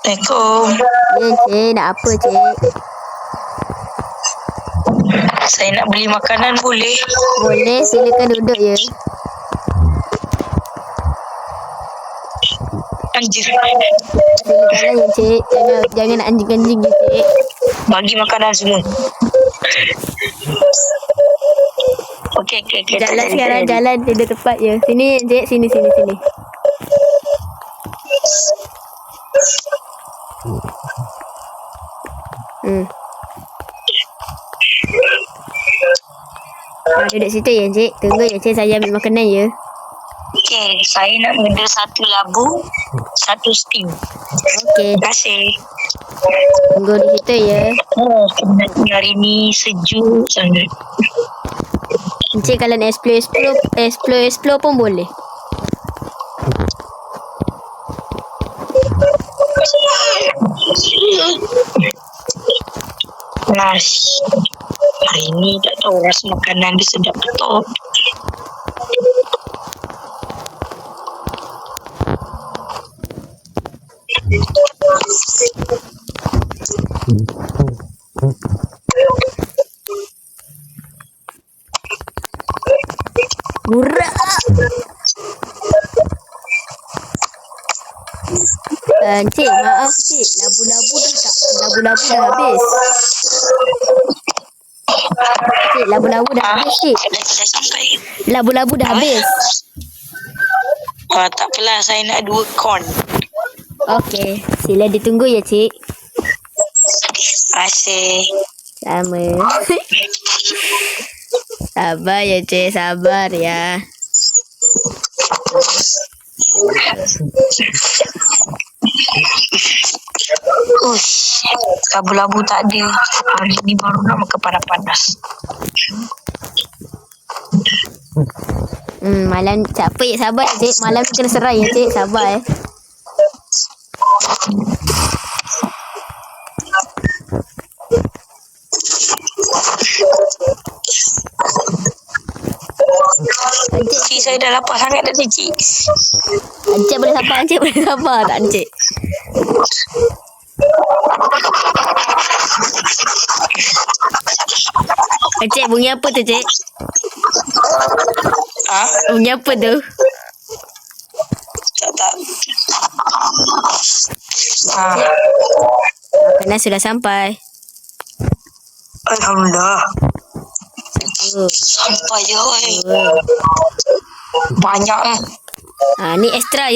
Assalamualaikum. Ya, cik. Nak apa, cik? Saya nak beli makanan boleh? Boleh, silakan duduk ya. Anjir. Silakanlah ya, cik. Jangan nak anjing-anjing je, cik. Bagi makanan semua. Okey. Jalan sekarang, jalan duduk tepat ya. Sini, cik. Sini. Duduk situ ya, cik. Tunggu ya, cik. Saya ambil makanan ya. Okey, saya nak order 1 labu, 1 steam. Okey. Terima kasih. Tunggu di situ ya. Sebenarnya hari ni sejuk sangat. Cik, kalau nak explore pun boleh. Hari ni tak tahu rasa makanan dia sedap betul. Murah. Cik, maaf cik. Labu-labu dah habis. Cik, labu-labu dah habis, cik. Dah sampai. Labu-labu dah habis. Tak apalah, saya nak 2 corn. Okey, sila ditunggu ya, cik. Terima kasih. Sama. Sabar ya, cik. Sabar ya. Labu-labu tak ada. Hari ni baru nak makan panas-panas. Malam siapa ya? Sabar ya, cik. Malam kena serai ya, cik. Sabar ya. Cik, saya dah lapar sangat dah ni, cik. Encik boleh sabar. Tak, encik. Encik, bunyi apa tu, cik? Bunyi apa tu? Tak. Makanan sudah sampai. Alhamdulillah. Sampai je, oi. Banyak. Ni extra